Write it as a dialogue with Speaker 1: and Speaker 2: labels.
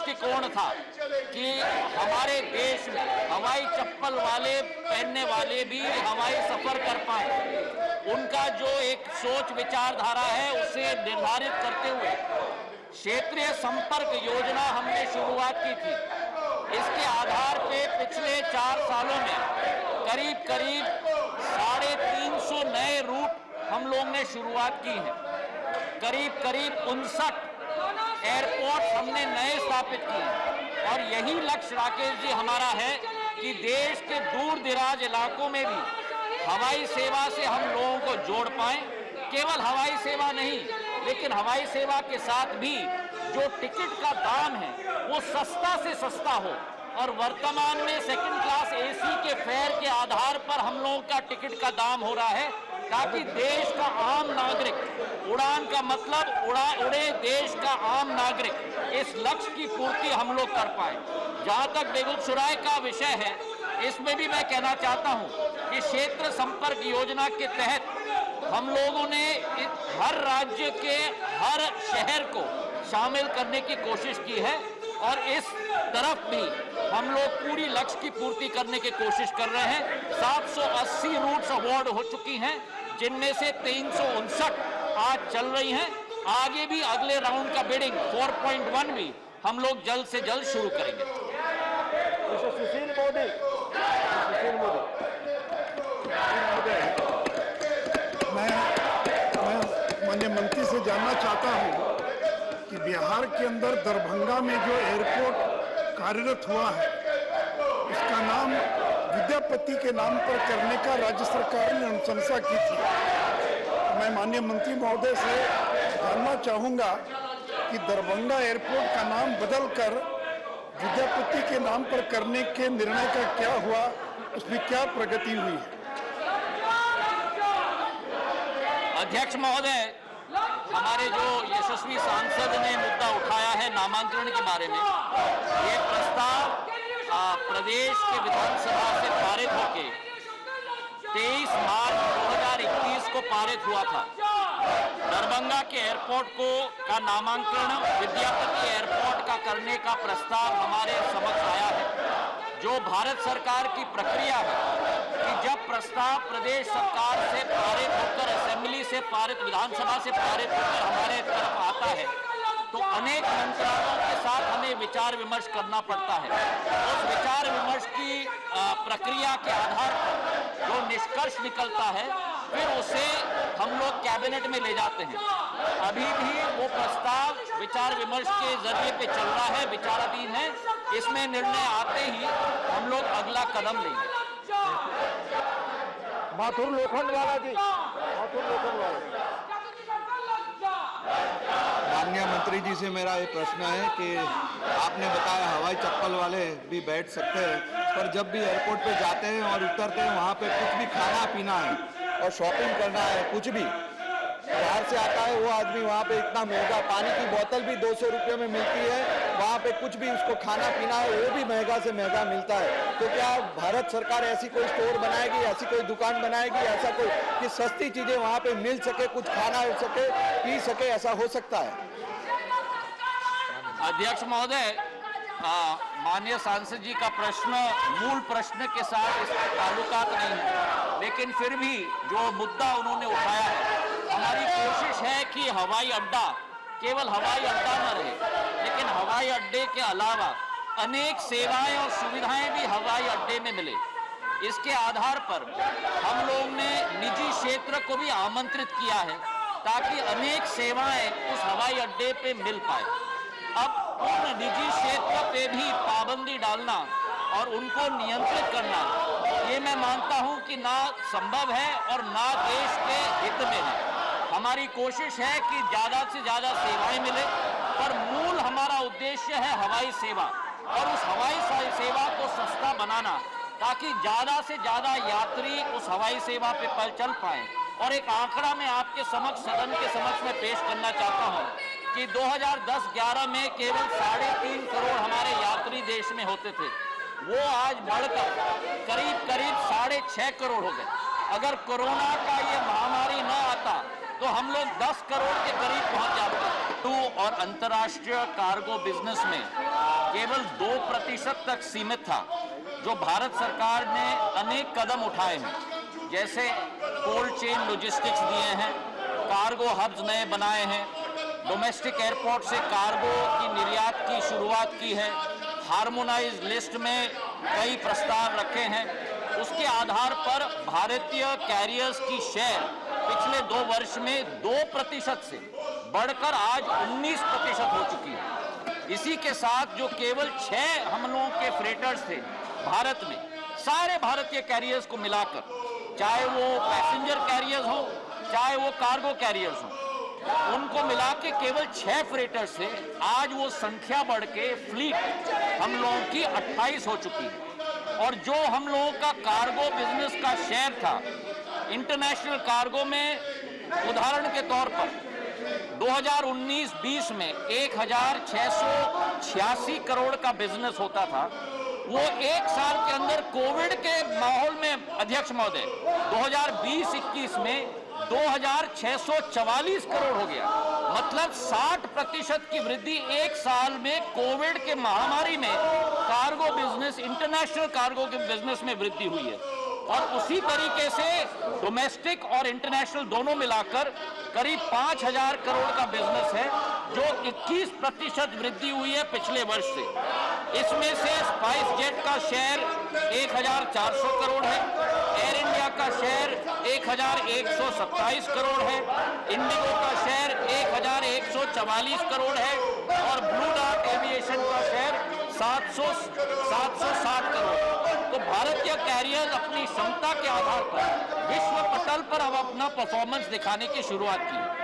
Speaker 1: दृष्टिकोण था कि हमारे देश में हवाई चप्पल वाले पहनने वाले भी हवाई सफर कर पाए, उनका जो एक सोच विचारधारा है उसे निर्धारित करते हुए क्षेत्रीय संपर्क योजना हमने शुरुआत की थी। इसके आधार पे पिछले 4 सालों में करीब करीब 350 नए रूट हम लोग ने शुरुआत की है। करीब करीब 59 एयरपोर्ट हमने नए स्थापित किए और यही लक्ष्य राकेश जी हमारा है कि देश के दूर दराज इलाकों में भी हवाई सेवा से हम लोगों को जोड़ पाएं। केवल हवाई सेवा नहीं, लेकिन हवाई सेवा के साथ भी जो टिकट का दाम है वो सस्ता से सस्ता हो और वर्तमान में सेकंड क्लास एसी के फेयर के आधार पर हम लोगों का टिकट का दाम हो रहा है, ताकि देश का आम नागरिक, उड़ान का मतलब उड़े देश का आम नागरिक, इस लक्ष्य की पूर्ति हम लोग कर पाए। जहां तक बेगूसराय का विषय है, इसमें भी मैं कहना चाहता हूं कि क्षेत्र संपर्क योजना के तहत हम लोगों ने हर राज्य के हर शहर को शामिल करने की कोशिश की है और इस तरफ भी हम लोग पूरी लक्ष्य की पूर्ति करने की कोशिश कर रहे हैं। 780 रूट्स अवार्ड हो चुकी हैं, जिनमें से 359 आज चल रही हैं। आगे भी अगले राउंड का बिडिंग 4.1 भी हम लोग जल्द से जल्द शुरू करेंगे।
Speaker 2: सुशील मोदी
Speaker 3: मैं माननीय मंत्री से जानना चाहता हूं कि बिहार के अंदर दरभंगा में जो एयरपोर्ट कार्यरत हुआ है, उसका नाम विद्यापति के नाम पर करने का राज्य सरकार ने अनुशंसा की थी। मैं माननीय मंत्री महोदय से जानना चाहूँगा कि दरभंगा एयरपोर्ट का नाम बदलकर विद्यापति के नाम पर करने के निर्णय का क्या हुआ, उसमें क्या प्रगति हुई है?
Speaker 1: अध्यक्ष महोदय, हमारे जो यशस्वी सांसद ने मुद्दा उठाया है नामांकन के बारे में, ये प्रस्ताव प्रदेश के विधानसभा से पारित होके 23 मार्च 2021 को पारित हुआ था। दरभंगा के एयरपोर्ट का नामांकन विद्यापति एयरपोर्ट का करने का प्रस्ताव हमारे समक्ष आया है। जो भारत सरकार की प्रक्रिया है कि जब प्रस्ताव प्रदेश सरकार से पारित होकर असेंबली से पारित, विधानसभा से पारित होकर हमारे तरफ आता है, तो अनेक मंत्रालयों के साथ हमें विचार विमर्श करना पड़ता है। उस विचार विमर्श की प्रक्रिया के आधार पर जो निष्कर्ष निकलता है, फिर उसे हम लोग कैबिनेट में ले जाते हैं। अभी भी वो प्रस्ताव विचार विमर्श के जरिए पे चल रहा है, विचाराधीन है। इसमें निर्णय आते ही हम लोग अगला कदम लेंगे।
Speaker 2: माथुर लोखंडवाला जी, माथुर लोखंडवाला।
Speaker 4: माननीय मंत्री जी से मेरा ये प्रश्न है कि आपने बताया हवाई चप्पल वाले भी बैठ सकते हैं, पर जब भी एयरपोर्ट पे जाते हैं और उतरते हैं, वहाँ पे कुछ भी खाना पीना है और शॉपिंग करना है, कुछ भी बाहर से आता है वो आदमी, वहाँ पे इतना महंगा, पानी की बोतल भी 200 रुपये में मिलती है, वहाँ पे कुछ भी उसको खाना पीना है वो भी महंगा से महंगा मिलता है। तो क्या भारत सरकार ऐसी कोई स्टोर बनाएगी, ऐसी कोई दुकान बनाएगी, ऐसा कोई कि सस्ती चीजें वहाँ पे मिल सके, कुछ खाना हो सके, पी सके, ऐसा हो सकता है?
Speaker 1: अध्यक्ष महोदय, माननीय सांसद जी का प्रश्न मूल प्रश्न के साथ इसका ताल्लुकात नहीं है, लेकिन फिर भी जो मुद्दा उन्होंने उठाया है, हमारी कोशिश है कि हवाई अड्डा केवल हवाई अड्डा न रहे, लेकिन हवाई अड्डे के अलावा अनेक सेवाएं और सुविधाएं भी हवाई अड्डे में मिले। इसके आधार पर हम लोग ने निजी क्षेत्र को भी आमंत्रित किया है ताकि अनेक सेवाएं उस हवाई अड्डे पे मिल पाए। अब उन निजी क्षेत्र पे भी पाबंदी डालना और उनको नियंत्रित करना, ये मैं मानता हूं कि ना संभव है और ना देश के हित में है। हमारी कोशिश है कि ज़्यादा से ज़्यादा सेवाएं मिले, पर मूल हमारा उद्देश्य है हवाई सेवा, और उस हवाई सेवा को सस्ता बनाना ताकि ज़्यादा से ज़्यादा यात्री उस हवाई सेवा पे चल पाएं। और एक आंकड़ा मैं आपके समक्ष, सदन के समक्ष में पेश करना चाहता हूं कि 2010-11 में केवल 3.5 करोड़ हमारे यात्री देश में होते थे, वो आज बढ़कर करीब 6.5 करोड़ हो गए। अगर कोरोना का ये महामारी न आता तो हम लोग 10 करोड़ के करीब पहुंच जाते हैं। और अंतर्राष्ट्रीय कार्गो बिजनेस में केवल 2% तक सीमित था, जो भारत सरकार ने अनेक कदम उठाए हैं, जैसे कोल्ड चेन लॉजिस्टिक्स दिए हैं, कार्गो हब्स नए बनाए हैं, डोमेस्टिक एयरपोर्ट से कार्गो की निर्यात की शुरुआत की है, हार्मोनाइज लिस्ट में कई प्रस्ताव रखे हैं। उसके आधार पर भारतीय कैरियर्स की शेयर पिछले 2 वर्ष में 2% से बढ़कर आज 19% हो चुकी है। इसी के साथ जो केवल 6 हम लोगों के फ्रेटर्स थे भारत में, सारे भारतीय कैरियर्स को मिलाकर, चाहे वो पैसेंजर कैरियर्स हो चाहे वो कार्गो कैरियर्स हो, उनको मिला के केवल 6 फ्रेटर से आज वो संख्या बढ़ के फ्लीट हम लोगों की 28 हो चुकी है। और जो हम लोगों का कार्गो बिजनेस का शेयर था इंटरनेशनल कार्गो में, उदाहरण के तौर पर 2019-20 में 1686 करोड़ का बिजनेस होता था, वो 1 साल के अंदर कोविड के माहौल में, अध्यक्ष महोदय, 2020-21 में 2644 करोड़ हो गया। मतलब 60% की वृद्धि 1 साल में कोविड के महामारी में कार्गो बिजनेस, इंटरनेशनल कार्गो के बिजनेस में वृद्धि हुई है। और उसी तरीके से डोमेस्टिक और इंटरनेशनल दोनों मिलाकर करीब 5000 करोड़ का बिजनेस है, जो 21% वृद्धि हुई है पिछले वर्ष से। इसमें से स्पाइस जेट का शेयर 1400 करोड़ है, एयर इंडिया का शेयर 1127 करोड़ है, इंडिगो का शेयर 1144 करोड़ है और ब्लू डार्ट एविएशन का शेयर 760 करोड़। तो भारतीय कैरियर अपनी क्षमता के आधार पर विश्व पटल पर अब अपना परफॉर्मेंस दिखाने की शुरुआत की है।